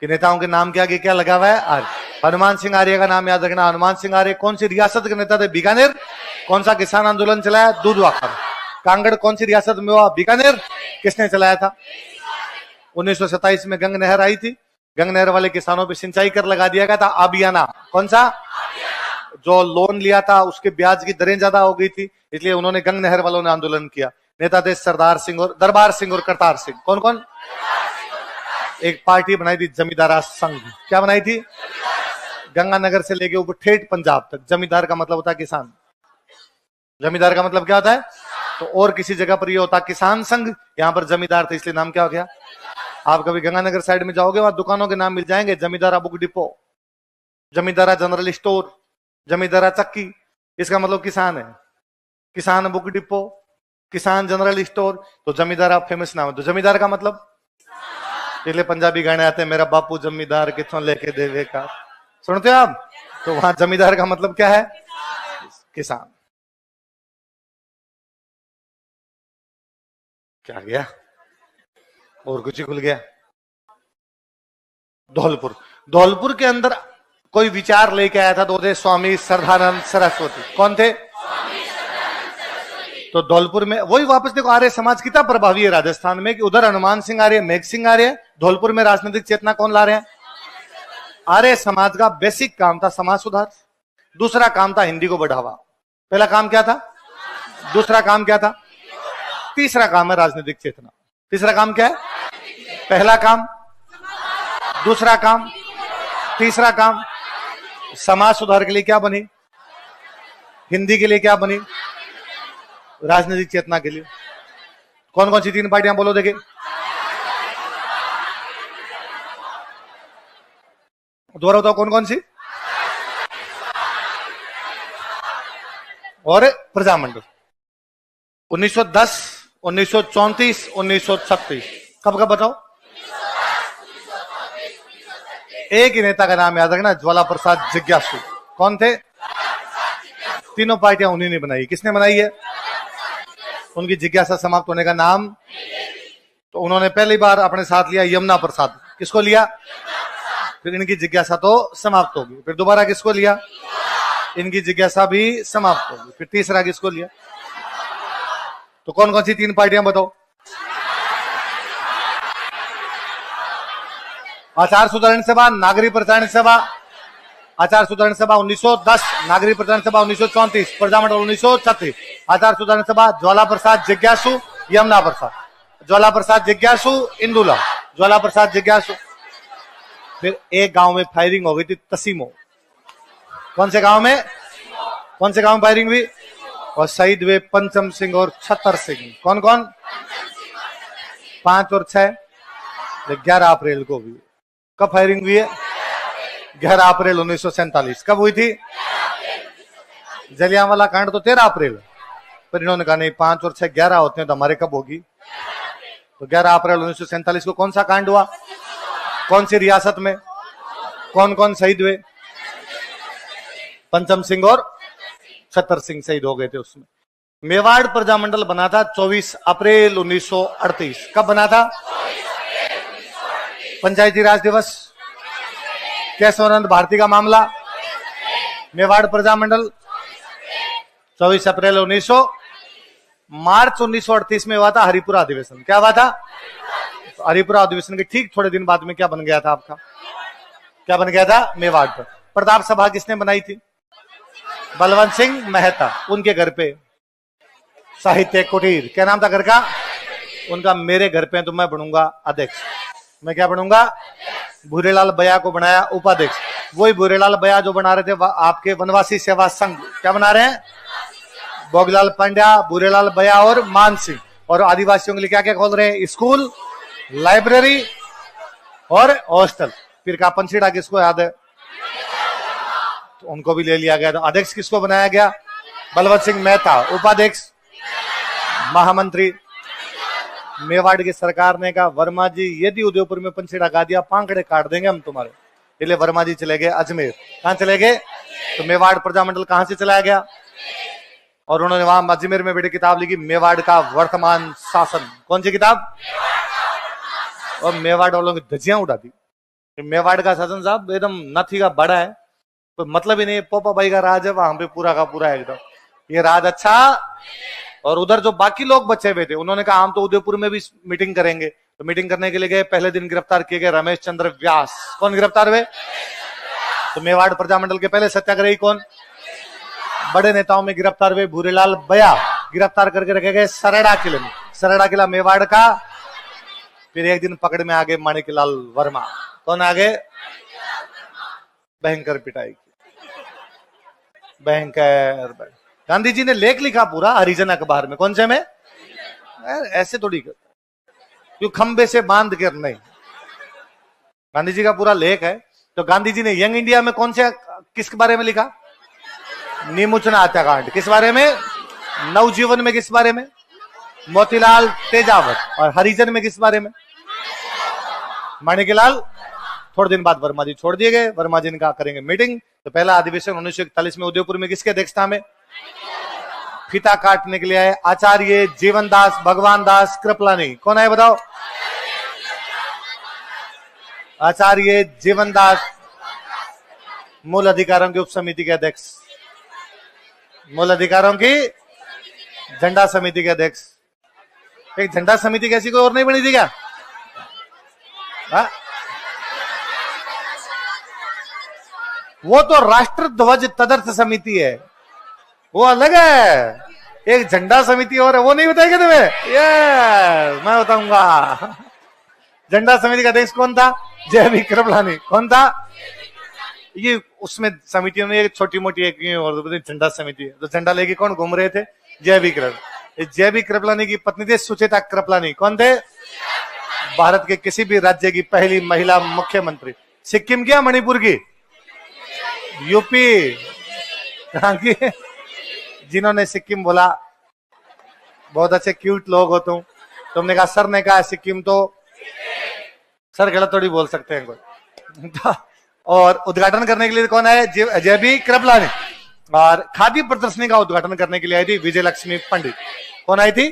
कि नेताओं के नाम के आगे क्या लगा हुआ है? आर्य। हनुमान सिंह आर्य का नाम याद रखना। हनुमान सिंह आर्य कौन सी रियासत के नेता थे? बीकानेर। कौन सा किसान आंदोलन चलाया? दूधवा खारा। कांगड़ कौन सी रियासत में हुआ? बीकानेर। किसने चलाया था? 1927 में गंग नहर आई थी। गंग नहर वाले किसानों पे सिंचाई कर लगा दिया गया था, आबियाना। कौन सा? जो लोन लिया था उसके ब्याज की दरें ज्यादा हो गई थी, इसलिए उन्होंने गंग नहर वालों ने आंदोलन किया। नेता थे सरदार सिंह और दरबार सिंह और करतार सिंह। कौन कौन? एक पार्टी बनाई थी जमींदारा संघ। क्या बनाई थी? गंगानगर से लेके ऊपर ठेठ पंजाब तक। जमींदार का मतलब होता है किसान। जमींदार का मतलब क्या होता है? तो और किसी जगह पर ये होता किसान संघ, यहां पर जमींदार थे इसलिए नाम क्या हो गया? आप कभी गंगानगर साइड में जाओगे, वहां दुकानों के नाम मिल जाएंगे। जमींदारा बुक डिपो, जमींदारा जनरल स्टोर, जमींदारा चक्की। इसका मतलब किसान है। किसान बुक डिपो, किसान जनरल स्टोर। तो जमींदारा फेमस नाम है। तो जमींदार का मतलब, इसलिए पंजाबी गाने आते हैं, मेरा बापू जमींदार किथों लेके देवे का। सुनते हो आप? तो वहां जमींदार का मतलब क्या है? किसान। क्या गया? और कुछ ही खुल गया। धौलपुर। धौलपुर के अंदर कोई विचार लेके आया था तो थे स्वामी श्रद्धानंद सरस्वती। कौन थे? तो धौलपुर में वही वापस देखो, आर्य समाज कितना प्रभावी है राजस्थान में कि उधर हनुमान सिंह आर्य, मेघ सिंह आर्य। धौलपुर में राजनीतिक चेतना कौन ला रहे हैं? आर्य समाज का बेसिक काम था समाज सुधार। दूसरा काम था हिंदी को बढ़ावा। पहला काम क्या था? दूसरा काम क्या था? तीसरा काम है राजनीतिक चेतना। तीसरा काम क्या है? पहला काम, दूसरा काम, तीसरा काम। समाज सुधार के लिए क्या बनी? हिंदी के लिए क्या बनी? राजनीतिक चेतना के लिए। कौन कौन सी 3 पार्टियां बोलो देखे? दोबारा बताओ कौन कौन सी? और प्रजामंडल। 1910, 1934, 1936। कब कब बताओ? एक ही नेता का नाम याद रखना, ज्वाला प्रसाद जिज्ञासु। कौन थे? तीनों पार्टियां उन्हीं ने बनाई। किसने बनाई है? उनकी जिज्ञासा समाप्त होने का नाम। तो उन्होंने पहली बार अपने साथ लिया यमुना प्रसाद। किसको लिया? फिर इनकी जिज्ञासा तो समाप्त होगी। फिर दोबारा किसको लिया? इनकी जिज्ञासा भी समाप्त होगी। फिर तीसरा किसको लिया? तो कौन कौन सी 3 पार्टियां बताओ? आचार सुधारण सभा, नागरिक प्रचारण सभा, आचार सुधारण सभा 1910, नागरिक प्रचारण सभा 1934, प्रजामंडल 1936, आचार सुधारण सभा ज्वाला प्रसाद जिज्ञासु, यमुना प्रसाद, ज्वाला प्रसाद जिज्ञासु, इंदुला, ज्वाला प्रसाद जिज्ञासु। फिर एक गांव में फायरिंग हो गई थी, तसीमो। कौन से गांव में? कौन से गांव में फायरिंग हुई? और शहीद हुए पंचम सिंह और छतर सिंह। कौन कौन? 5 और 6, 11 अप्रैल को हुई। कब फायरिंग हुई है? 11 अप्रैल 1947। कब हुई थी? जलियांवाला कांड तो 13 अप्रैल, पर इन्होंने कहा नहीं 5 और 6 11 होते हैं, तो हमारे कब होगी? तो 11 अप्रैल 1947 को कौन सा कांड हुआ? कौन सी रियासत में? कौन कौन शहीद हुए? पंचम सिंह और छतर सिंह शहीद हो गए थे उसमें। मेवाड़ प्रजामंडल बना था 24 अप्रैल 1938। कब बना था? पंचायती राज दिवस, केशवानंद भारती का मामला, मेवाड़ प्रजामंडल 24 अप्रैल 1900। मार्च 1938 में हुआ था हरिपुरा अधिवेशन। क्या हुआ था? तो हरिपुरा अधिवेशन के ठीक थोड़े दिन बाद में क्या बन गया था आपका? क्या बन गया था? मेवाड़ पर प्रताप सभा किसने बनाई थी? बलवंत सिंह मेहता। उनके घर पे साहित्य कुटीर, क्या नाम था घर का? उनका। मेरे घर पे तो मैं बनूंगा अध्यक्ष। मैं क्या बनूंगा? भूरेलाल बया को बनाया उपाध्यक्ष। वही भूरेलाल बया जो बना रहे थे आपके वनवासी सेवा संघ, क्या बना रहे हैं? भोगलाल पांड्या, भूरेलाल बया और मान सिंह। और आदिवासियों के लिए क्या क्या खोल रहे हैं? स्कूल, लाइब्रेरी और हॉस्टल। फिर का पंसीड़ा किसको याद है? तो उनको भी ले लिया गया। तो अध्यक्ष किसको बनाया गया? बलवंत सिंह मेहता। उपाध्यक्ष महामंत्री। मेवाड़ की सरकार ने कहा वर्मा जी यदि उदयपुर में पंसीड़ा गा दिया पांखड़े काट देंगे हम तुम्हारे। इसलिए वर्मा जी चले गए अजमेर। कहां चले गए? तो मेवाड़ प्रजामंडल कहां से चलाया गया? और उन्होंने वहां अजमेर में बेटे किताब लिखी, मेवाड़ का वर्तमान शासन। कौन सी किताब? और मेवाड़ वालों की धज्जियां उड़ा दी। मेवाड़ का शासन साहब एकदम नथी का बड़ा है, तो मतलब ही नहीं। पोपा भाई का राज है वहां पे पूरा का पूरा एकदम। ये राज अच्छा। और उधर जो बाकी लोग बचे हुए थे उन्होंने कहा हम तो उदयपुर में भी मीटिंग करेंगे। तो मीटिंग करने के लिए गए। पहले दिन गिरफ्तार किए गए रमेश चंद्र व्यास। कौन गिरफ्तार हुए? तो मेवाड़ प्रजामंडल के पहले सत्याग्रही कौन? बड़े नेताओं में गिरफ्तार हुए भूरेलाल बया। गिरफ्तार करके रखे गए सरड़ा किले में। सरड़ा किला मेवाड़ का। फिर एक दिन पकड़ में आ गए माणिकलाल वर्मा। कौन आ गए? भयंकर पिटाई की, भयंकर। गांधी जी ने लेख लिखा पूरा हरिजन अखबार में। कौन से में? ऐसे थोड़ी क्यों खंबे से बांध कर नहीं। गांधी जी का पूरा लेख है। तो गांधी जी ने यंग इंडिया में कौन से किसके बारे में लिखा? नीमुचना हत्याकांड। किस बारे में? नवजीवन में किस बारे में? मोतीलाल तेजावत। और हरिजन में किस बारे में? माणिकलाल। थोड़े दिन बाद वर्मा जी छोड़ दिए गए। वर्मा जी ने कहा करेंगे मीटिंग। तो पहला अधिवेशन 1941 में उदयपुर में किसके अध्यक्षता में? फीता काटने के लिए आए आचार्य जीवनदास भगवान दास कृपलानी। कौन है बताओ? आचार्य जीवनदास मूल अधिकारों की उप समिति के अध्यक्ष। मूल अधिकारों की झंडा समिति के अध्यक्ष। एक झंडा समिति कैसी कोई और नहीं बनी थी क्या? वो तो राष्ट्र ध्वज तदर्थ समिति है, वो अलग है। एक झंडा समिति और है, वो नहीं बताएगा तुम्हें? ये मैं बताऊंगा। झंडा समिति का अध्यक्ष कौन था? जय कृपलानी। कौन था ये? उसमें समितियों में एक छोटी मोटी एक और झंडा समिति है। तो झंडा लेके कौन घूम रहे थे? जय कृपलानी। जय कृपलानी की पत्नी थी सुचेता कृपलानी। कौन थे? भारत के किसी भी राज्य की पहली महिला मुख्यमंत्री। सिक्किम की या मणिपुर की? यूपी। कहां की? जिन्होंने सिक्किम बोला। बहुत अच्छे क्यूट लोग हो तुमने कहा सर ने कहा सिक्किम, तो सर गलत थोड़ी बोल सकते हैं कोई। और उद्घाटन करने के लिए कौन आए? जय कृपलानी। और खादी प्रदर्शनी का उद्घाटन करने के लिए आई थी विजय लक्ष्मी पंडित। कौन आई थी?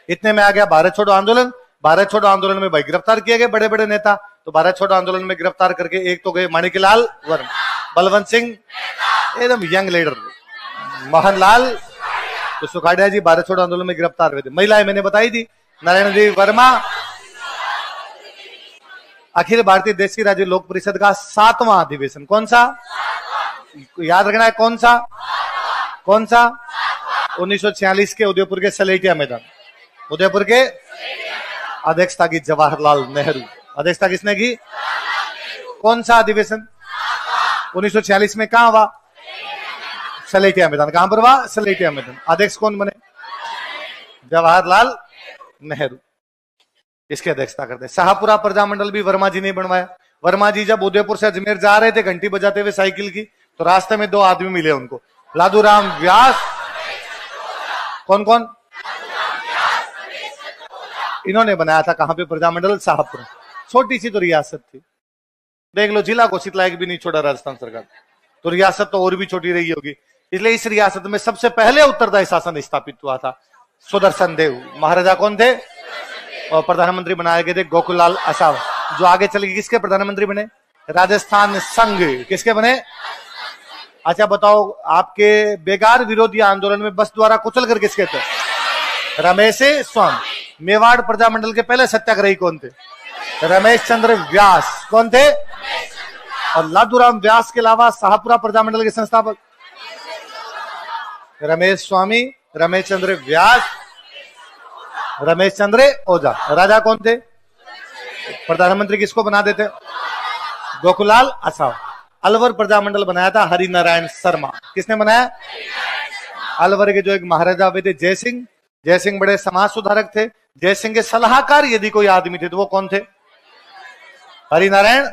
इतने में आ गया भारत छोड़ो आंदोलन। भारत छोड़ो आंदोलन में भाई गिरफ्तार किए गए बड़े बड़े नेता। तो भारत छोड़ो आंदोलन में गिरफ्तार करके एक तो गए माणिकलाल वर्मा, बलवंत सिंह एकदम यंग लीडर मोहनलाल तो सुखाड़िया जी भारत छोड़ो आंदोलन में गिरफ्तार हुए थे। महिलाएं मैंने बताई थी, नारायण देवी वर्मा अखिल भारतीय देशी राज्य लोक परिषद का 7वां अधिवेशन, कौन सा याद रखना है, कौन सा 1946 के उदयपुर के सलेटिया मैदान, उदयपुर के अध्यक्षता की जवाहरलाल नेहरू, अध्यक्षता किसने की, कौन सा अधिवेशन 1946 में कहां हुआ, सलेटिया मैदान, कहां पर हुआ, सलेटिया मैदान। अध्यक्ष कौन बने, जवाहरलाल नेहरू, इसकी अध्यक्षता करते। शाहपुरा प्रजामंडल भी वर्मा जी ने बनवाया। वर्मा जी जब उदयपुर से अजमेर जा रहे थे घंटी बजाते हुए साइकिल की, तो रास्ते में 2 आदमी मिले उनको, लादूराम व्यास, कौन कौन, इन्होंने बनाया था कहां पे प्रजामंडल, शाहपुरा। छोटी सी तो रियासत थी, देख लो जिला घोषित लायक भी नहीं छोड़ा राजस्थान सरकार, तो रियासत तो और भी छोटी रही होगी। इसलिए इस रियासत में सबसे पहले उत्तरदायी शासन स्थापित हुआ था। सुदर्शन देव महाराजा कौन थे, और प्रधानमंत्री बनाए गए थे गोकुललाल आसाव, जो आगे चल के किसके प्रधानमंत्री बने, राजस्थान संघ, किसके बने। अच्छा बताओ, आपके बेगार विरोधी आंदोलन में बस द्वारा कुचल कर किसके थे, रमेश स्वामी। मेवाड़ प्रजामंडल के पहले सत्याग्रही कौन थे, रमेश चंद्र व्यास, कौन थे, और लादूराम व्यास के अलावा शाहपुरा प्रजामंडल के संस्थापक रमेश स्वामी, रमेश चंद्र व्यास, रमेश चंद्र ओझा। राजा कौन थे, प्रधानमंत्री किसको बना देते, गोकुलाल आसाव। अलवर प्रजामंडल बनाया था हरिनारायण शर्मा, किसने बनाया, अलवर के जो एक महाराजा हुए थे जयसिंह, जयसिंह बड़े समाज सुधारक थे। जयसिंह के सलाहकार यदि कोई आदमी थे तो वो कौन थे, हरिनारायण।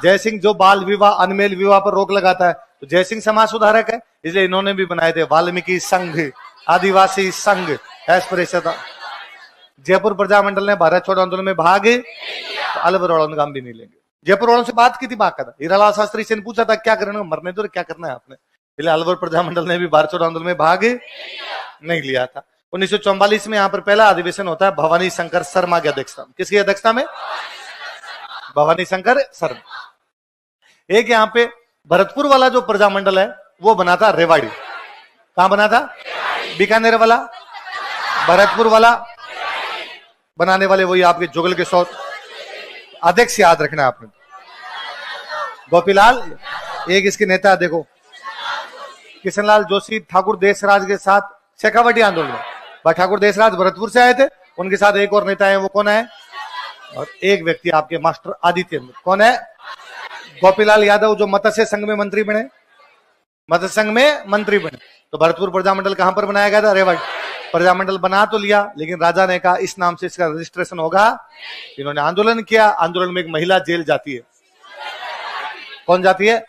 जयसिंह जो बाल विवाह अनमेल विवाह पर रोक लगाता है, तो जयसिंह समाज सुधारक है, इसलिए इन्होंने भी बनाए थे वाल्मीकि संघ, आदिवासी संघ, एस्पिरेशन। जयपुर प्रजामंडल ने भारत छोड़ो आंदोलन में भाग, तो अलवर वालों काम भी नहीं लेंगे। जयपुर वालों से बात की थी, बात करा, हीरालाल शास्त्री से पूछा था क्या करना, मरने दो, क्या करना है आपने, इसलिए अलवर प्रजामंडल ने भी भारत छोड़ो आंदोलन में भाग नहीं लिया था। 1944 में यहाँ पर पहला अधिवेशन होता है भवानी शंकर शर्मा की अध्यक्षता में, किसकी अध्यक्षता में, भवानी शंकर शर्मा। एक यहाँ पे भरतपुर वाला जो प्रजामंडल है वो बना था रेवाड़ी, कहां बना था, बीकानेर वाला, भरतपुर वाला बनाने वाले वही आपके जुगल के सौत। अध्यक्ष याद रखना आपने, गोपीलाल, एक इसके नेता देखो किशनलाल जोशी ठाकुर देशराज के साथ शेखावटी आंदोलन में, ठाकुर देशराज भरतपुर से आए थे, उनके साथ एक और नेता है, वो कौन है, और एक व्यक्ति आपके मास्टर आदित्य, कौन है, गोपीलाल यादव, जो मत्स्य संघ में मंत्री बने, मत्स्य संघ में मंत्री बने। तो भरतपुर प्रजामंडल कहां पर बनाया गया था, रेवाड़ी। प्रजामंडल बना तो लिया, लेकिन राजा ने कहा इस नाम से इसका रजिस्ट्रेशन होगा। इन्होंने आंदोलन किया, आंदोलन में एक महिला जेल जाती है, कौन जाती है,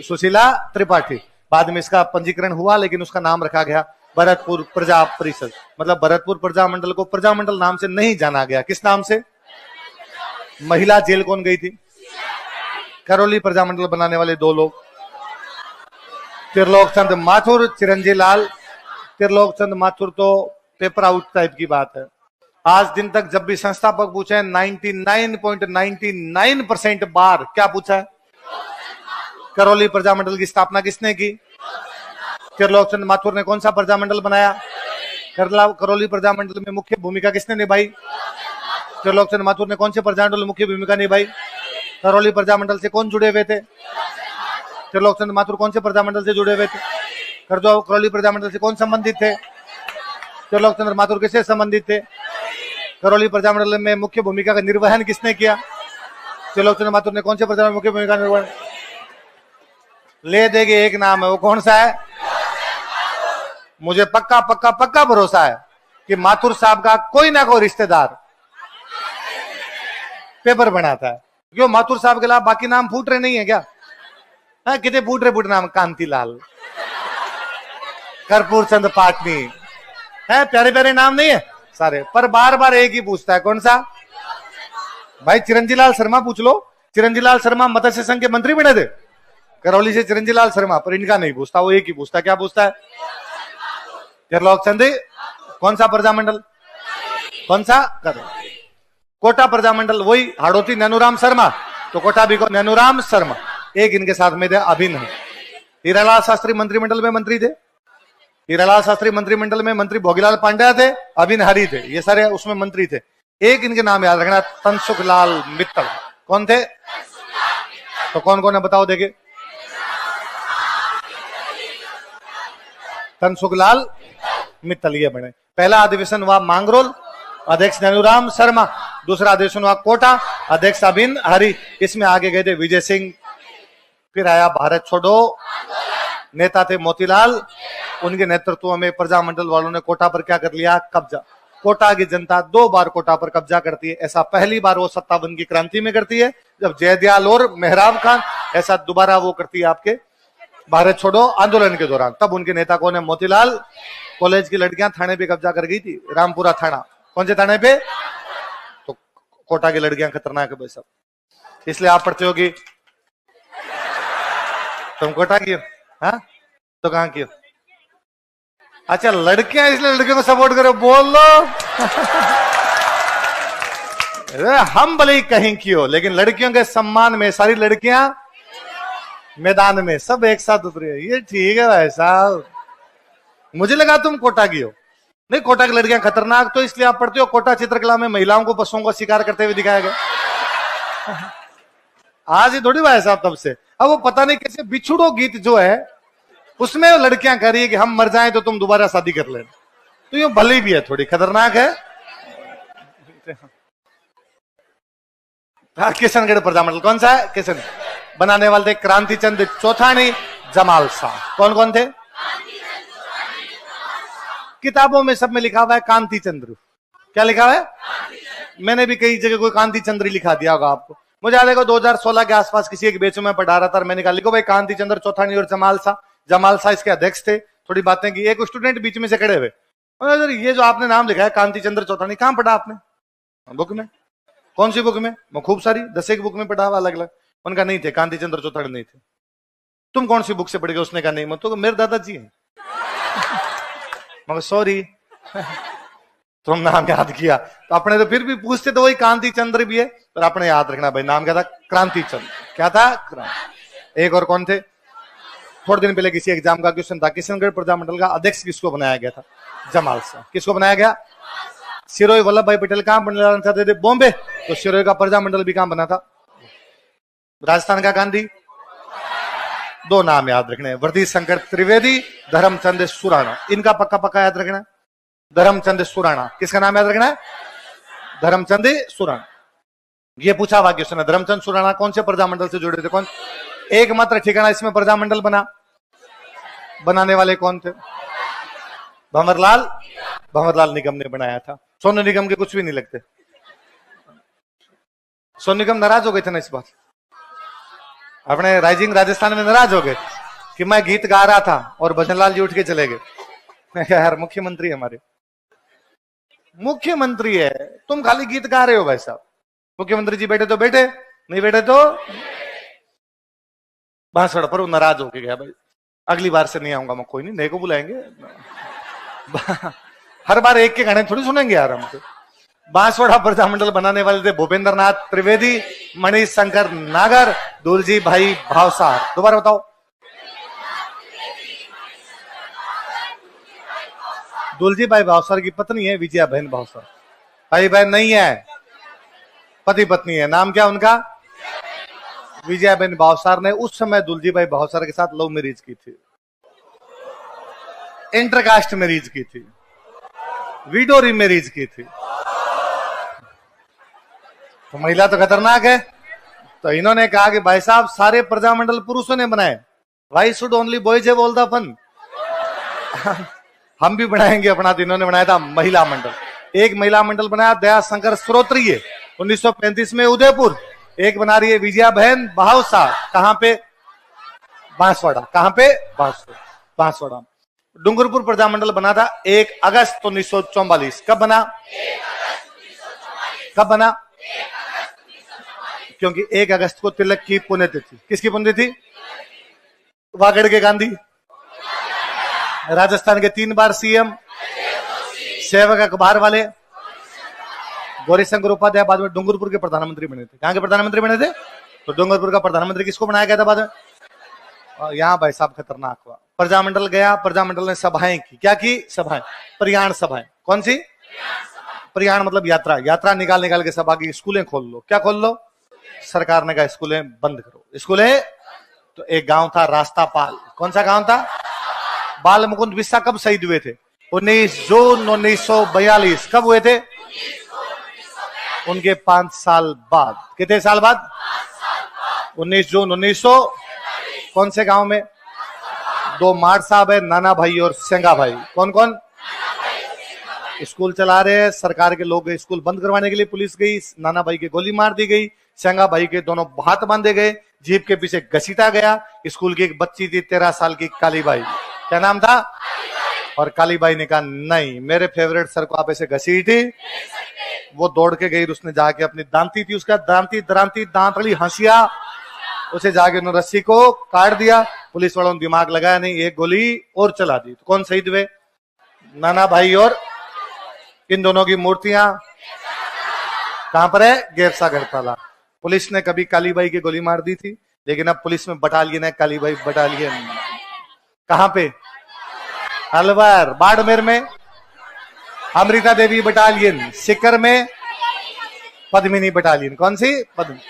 सुशीला त्रिपाठी। बाद में इसका पंजीकरण हुआ, लेकिन उसका नाम रखा गया भरतपुर प्रजा परिषद, मतलब भरतपुर प्रजामंडल को प्रजामंडल नाम से नहीं जाना गया, किस नाम से, महिला जेल कौन गई थी, करौली प्रजामंडल बनाने वाले 2 लोग, त्रिलोक चंद माथुर, चिरंजी लाल। त्रिलोक चंद माथुर तो पेपर आउट टाइप की बात है, आज दिन तक जब भी संस्थापक पूछे 99.99% बार क्या पूछा है, करौली प्रजामंडल की स्थापना किसने की, त्रिलोक चंद माथुर ने कौन सा प्रजामंडल बनाया, करौली प्रजामंडल में मुख्य भूमिका किसने निभाई, त्रिलोक चंद माथुर ने कौन से प्रजामंडल में मुख्य भूमिका निभाई, करौली प्रजामंडल से कौन जुड़े हुए थे, त्रिलोक चंद माथुर कौन से प्रजामंडल से जुड़े हुए थे, करौली प्रजामंडल से कौन संबंधित थे, त्रिलोक चंद्र माथुर किससे संबंधित थे, करौली प्रजामंडल में मुख्य भूमिका का निर्वहन किसने किया, त्रिलोक चंद्र माथुर ने कौन से प्रजामंडल मुख्य भूमिका निर्वहन, ले देंगे एक नाम है, वो कौन सा है, मुझे पक्का पक्का पक्का भरोसा है कि माथुर साहब का कोई ना कोई रिश्तेदार पेपर बनाता है, क्यों माथुर साहब के अलावा बाकी नाम फूट रहे नहीं है क्या, कितने फूट रहे नाम, कांतिलाल, कर्पूर चंद पाटनी है, प्यारे प्यारे नाम नहीं है सारे, पर बार बार एक ही पूछता है, कौन सा भाई, चिरंजीलाल शर्मा पूछ लो, चिरंजीलाल शर्मा मत्स्य संघ के मंत्री बने थे, करौली से चिरंजीलाल शर्मा, पर इनका नहीं पूछता, वो एक ही पूछता, क्या पूछता है, त्रिलोक चंद कौन सा प्रजामंडल, कौन सा, कोटा प्रजामंडल, वही हाड़ोती नैनूराम शर्मा, तो कोटा भी को नैनूराम शर्मा, एक इनके साथ में थे अभिनव। हीरालाल शास्त्री मंत्रिमंडल में मंत्री थे, हीरालाल शास्त्री मंत्रिमंडल में मंत्री भोगीलाल पांड्या थे, अभिन हरी थे, ये सारे उसमें मंत्री थे। एक इनके नाम याद रखना, तनसुख लाल मित्तल। कौन थे? तो कौन कौन है बताओ देखे। तनसुख लाल मित्तल ये बने। पहला अधिवेशन हुआ मांगरोल, अध्यक्ष नैनुराम शर्मा। दूसरा अधिवेशन हुआ कोटा, अध्यक्ष अभिन हरी। इसमें आगे गए थे विजय सिंह। फिर आया भारत छोड़ो, नेता थे मोतीलाल। उनके नेतृत्व में प्रजामंडल वालों ने कोटा पर क्या कर लिया? कब्जा। कोटा की जनता 2 बार कोटा पर कब्जा करती है। ऐसा पहली बार वो 57 की क्रांति में करती है जब जयदयाल और मेहराब खान, ऐसा दोबारा वो करती है आपके भारत छोड़ो आंदोलन के दौरान। तब उनके नेता कौन है? मोतीलाल। कॉलेज की लड़कियां थाने पे कब्जा कर गई थी, रामपुरा थाना। कौन से थाने पे? तो कोटा की लड़कियां खतरनाक है भाई साहब, इसलिए आप पढ़ते हो कि तुम कोटा की हो। हाँ तो कहां की हो? अच्छा लड़कियां, इसलिए लड़कियों को सपोर्ट करो, बोल लो। हम भले ही कहीं की हो, लेकिन लड़कियों के सम्मान में सारी लड़कियां मैदान में सब एक साथ उतरी है। ये ठीक है भाई साहब। मुझे लगा तुम कोटा की हो। नहीं, कोटा की लड़कियां खतरनाक तो इसलिए आप पढ़ते हो। कोटा चित्रकला में महिलाओं को पशुओं का शिकार करते हुए दिखाया गया। आज ही थोड़ी भाई साहब तब से। अब वो पता नहीं कैसे बिछुड़ो गीत जो है उसमें लड़कियां कह रही है कि हम मर जाएं तो तुम दोबारा शादी कर लेना। तो ये भले भी है, थोड़ी खतरनाक है। हाँ, किशनगढ़ प्रजामंडल कौन सा है? किशन बनाने वाले थे क्रांति चंद चौथानी, जमाल शाह। कौन कौन थे? किताबों में सब में लिखा हुआ है कांति चंद्र। क्या लिखा हुआ है? मैंने भी कई जगह कोई कांति चंद्र लिखा दिया होगा आपको। मुझे याद है 2016 के आसपास किसी एक बेचों में पढ़ा रहा था, मैंने कहा लिखो भाई कांति चंद्र चौथानी और जमाल शाह। जमाल शाह इसके अध्यक्ष थे। थोड़ी बातें की, एक स्टूडेंट बीच में से खड़े हुए, ये जो आपने नाम लिखा है कांति चंद्र चौथानी, कहां पढ़ा आपने? बुक में। कौन सी बुक में? मैं खूब सारी 10 एक बुक में पढ़ा हुआ अलग अलग। उनका नहीं थे, कांति चंद्र चौथानी नहीं थे। तुम कौन सी बुक से पढ़ गए? उसने कहा नहीं, मैं तो मेरे दादाजी हैं। मगर सॉरी तुम नाम याद किया तो अपने तो फिर भी पूछते तो वही कांति चंद्र भी है, पर अपने याद रखना भाई नाम क्या था? क्रांति चंद्र। क्या था? क्रांति। एक और कौन थे? थोड़े दिन पहले किसी एग्जाम का क्वेश्चन था, किशनगढ़ प्रजामंडल का अध्यक्ष किसको बनाया गया था? जमाल शाह। किसको बनाया गया? सिरोही वल्लभ भाई पटेल कहां बनना चाहते थे? बॉम्बे। तो सिरोही का प्रजामंडल भी कहां बना था? राजस्थान का गांधी। 2 नाम याद रखने, वर्दी शंकर त्रिवेदी, धर्मचंद सुराणा। इनका पक्का पक्का याद रखना, धर्मचंद सुराणा। किसका नाम याद रखना है? धर्मचंद सुराणा। ये पूछा हुआ क्वेश्चन है, धर्मचंद सुराणा कौन से प्रजामंडल से जुड़े थे? कौन? एकमात्र ठिकाना इसमें प्रजामंडल बना, बनाने वाले कौन थे? भंवरलाल। भंवरलाल निगम ने बनाया था। सोनू निगम के कुछ भी नहीं लगते। सोनू निगम नाराज हो गए थे ना इस बार, अपने राइजिंग राजस्थान में नाराज हो गए कि मैं गीत गा रहा था और भजनलाल जी उठ के चले गए। मैं यार मुख्यमंत्री है, हमारे मुख्यमंत्री है, तुम खाली गीत गा रहे हो भाई साहब। मुख्यमंत्री जी बैठे तो बैठे, नहीं बैठे तो बांसवाड़ा पर वो नाराज होके गया, भाई अगली बार से नहीं आऊंगा मैं। कोई नहीं, नए को बुलाएंगे। हर बार एक के गाने थोड़ी सुनेंगे यार हम तो। बांसवाड़ा प्रजामंडल बनाने वाले थे भूपेंद्र नाथ त्रिवेदी, मनीष शंकर नागर, दुलजी भाई भावसार। दोबारा बताओ। दुलजी भाई भावसार की पत्नी है विजया बहन भावसार। भाई बहन नहीं है, पति पत्नी है। नाम क्या उनका? विजया बहन भावसार ने उस समय दुलजी भाई भावसार के साथ लव मैरिज की थी, इंटरकास्ट मैरिज की थी, विडो रीमैरिज की थी। तो महिला तो खतरनाक है। तो इन्होंने कहा कि भाई साहब सारे प्रजामंडल पुरुषों ने बनाए, why should only boys have all the fun. हम भी बनाएंगे अपना। तो इन्होंने बनाया था महिला मंडल। एक महिला मंडल बनाया दया शंकर श्रोत्रिय 1935 में उदयपुर। एक बना रही है विजया बहन भावसार, कहां पे? बांसवाड़ा। कहां पे? बांसवाड़ा। डूंगरपुर प्रजामंडल बना था 1 अगस्त 1944। कब बना? कब बना? क्योंकि 1 अगस्त को तिलक की पुण्यतिथि। किसकी पुण्यतिथि? वागड़ के गांधी, राजस्थान के 3 बार सीएम, सेवक अखबार वाले, गौरीशंकर उपाध्याय बाद में डूंगरपुर के प्रधानमंत्री बने थे। कहां के प्रधानमंत्री बने थे? तो डूंगरपुर का प्रधानमंत्री किसको बनाया गया था बाद में? यहाँ भाई साहब खतरनाक हुआ। प्रजामंडल गया, प्रजामंडल ने सभाएं की। क्या की? सभाएं, प्रयाण सभाएं। कौन सी? प्रयाण मतलब यात्रा। यात्रा निकाल निकाल के सभा की स्कूलें खोल लो। क्या खोल लो? सरकार ने कहा स्कूलें बंद करो। स्कूलें तो एक गांव था रास्तापाल। कौन सा गांव था? बाल मुकुंद बिस्सा कब शहीद हुए थे? 19 जून 1942। कब हुए थे? उनके 5 साल बाद। कितने साल बाद? 19 जून 1900। कौन से गांव में? 2 मार साहब है, नाना भाई और सेंगा भाई। कौन कौन? स्कूल चला रहे हैं, सरकार के लोग स्कूल बंद करवाने के लिए पुलिस गई, नाना भाई के गोली मार दी गई, सेंगा भाई के दोनों हाथ बांधे गए, जीप के पीछे घसीटा गया। स्कूल की एक बच्ची थी 13 साल की, कालीबाई। क्या नाम था? और कालीबाई ने कहा नहीं, मेरे फेवरेट सर को आप ऐसे घसीटी। वो दौड़ के गई, उसने जाके अपनी दांती थी, उसका दांती दरांती दांतली हंसिया, उसे जाके उन्होंने रस्सी को काट दिया। पुलिस वालों ने दिमाग लगाया नहीं, एक गोली और चला दी। तो कौन शहीद हुए? नाना भाई और इन दोनों की मूर्तियां कहां पर है? गेरसा गढ़पाला। पुलिस ने कभी कालीबाई की गोली मार दी थी, लेकिन अब पुलिस में बटालियन है, कालीबाई बटालियन। कहां पे? अलवर। बाड़मेर में अमृता देवी बटालियन। सिकर में पद्मिनी बटालियन। कौन सी? पद्मिनी।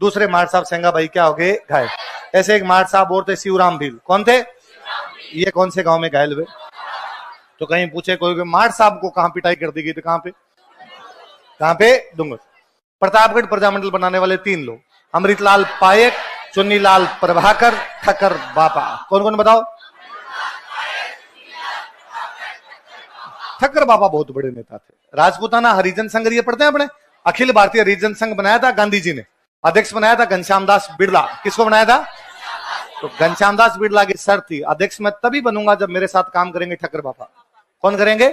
दूसरे मार साहब सेंगा भाई क्या हो गए? घायल। ऐसे एक मार साहब और थे, शिवराम भील। कौन थे? ये कौन से गांव में घायल हुए? तो कहीं पूछे कोई मार साहब को कहां पिटाई कर दी गई? तो कहां पे? कहां पे? डूंगर। प्रतापगढ़ प्रजामंडल बनाने वाले 3 लोग, अमृतलाल पायक, चुन्नीलाल प्रभाकर, ठक्कर बापा। कौन कौन बताओ? ठक्कर बापा बहुत बड़े नेता थे। राजपूताना हरिजन संघ ये पढ़ते हैं अपने? अखिल भारतीय हरिजन संघ बनाया था गांधी जी ने। अध्यक्ष बनाया था घनश्याम दास बिड़ला। किसको बनाया था? तो घनश्याम दास बिड़ला की शर्त थी, अध्यक्ष मैं तभी बनूंगा जब मेरे साथ काम करेंगे ठक्कर बापा। कौन करेंगे?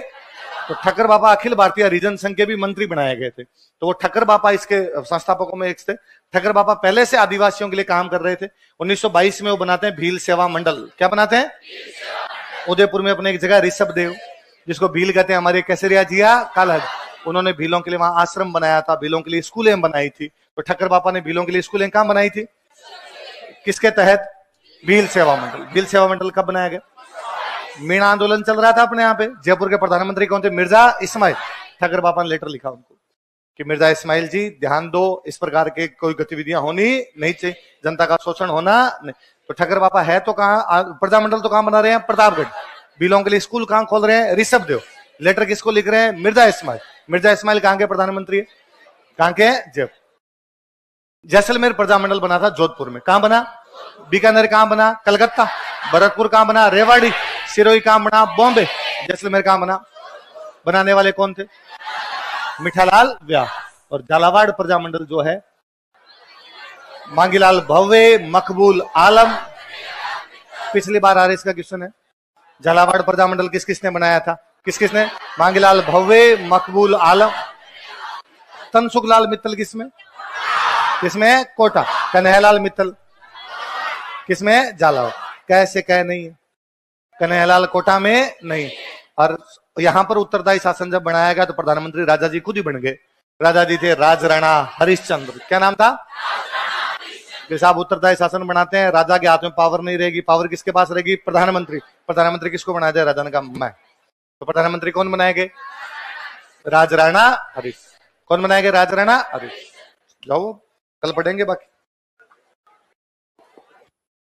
तो ठक्कर बापा अखिल भारतीय हरिजन संघ के भी मंत्री बनाए गए थे। तो वो ठक्कर बापा इसके संस्थापकों में एक थे। ठक्कर बापा पहले से आदिवासियों के लिए काम कर रहे थे। 1922 में वो बनाते हैं भील सेवा मंडल। क्या बनाते हैं? उदयपुर में अपने एक जगह ऋषभ देव, जिसको भील कहते हैं, हमारे केसरिया जिया कालहड़, उन्होंने भीलों के लिए वहां आश्रम बनाया था, भीलों के लिए स्कूलें बनाई थी। तो ठक्कर बापा ने भीलों के लिए स्कूलें कहां बनाई थी? किसके तहत? भील सेवा मंडल। भील सेवा मंडल कब बनाया गया? मीणा आंदोलन चल रहा था अपने यहाँ पे। जयपुर के प्रधानमंत्री कौन थे? मिर्जा इस्माइल। ठक्कर बापा ने लेटर लिखा उनको कि मिर्जा इस्माइल जी ध्यान दो, इस प्रकार के कोई गतिविधियां होनी नहीं चाहिए, जनता का शोषण होना नहीं। तो ठक्कर बापा है तो कहां? प्रजामंडल तो कहां बना रहे हैं? प्रतापगढ़। भीलों के लिए स्कूल कहां खोल रहे हैं? ऋषभ देव। लेटर किसको लिख रहे हैं? मिर्जा इस्माइल। मिर्जा इस्माइल कहां के प्रधानमंत्री है? कहां के? जयपुर। जैसलमेर प्रजामंडल बना था जोधपुर में। कहां बना? बीकानेर कहां बना? कलकत्ता। भरतपुर कहां बना? रेवाड़ी। सिरोही कहां बना? बॉम्बे। जैसलमेर कहां बना? बनाने वाले कौन थे? मिठालाल व्यास। और झालावाड़ प्रजामंडल जो है, मांगीलाल भव्य, मकबूल आलम। पिछली बार आरएस का क्वेश्चन है, झालावाड़ प्रजामंडल किस किसने बनाया था? किस किसने? मांगीलाल भव्य, मकबूल आलम। तनसुखलाल मित्तल किसमें? किसमें? कोटा। कन्हैयालाल मित्तल किसमें? झालावाड़। कैसे कह नहीं है? कन्हैयालाल कोटा में नहीं। और यहां पर उत्तरदायी शासन जब बनाया गया तो प्रधानमंत्री राजा जी खुद ही बन गए। राजा जी थे राजराणा हरिश्चंद्र। क्या नाम था? कि साहब उत्तरदायी शासन बनाते हैं, राजा के हाथ में पावर नहीं रहेगी, पावर किसके पास रहेगी? प्रधानमंत्री। प्रधानमंत्री किसको बनाया जाए? राजा ने कहा मैं। तो प्रधानमंत्री कौन बनाए गए? राजराणा हरीश। कौन बनाए गए? राजराणा हरीश। जाओ कल पढ़ेंगे बाकी।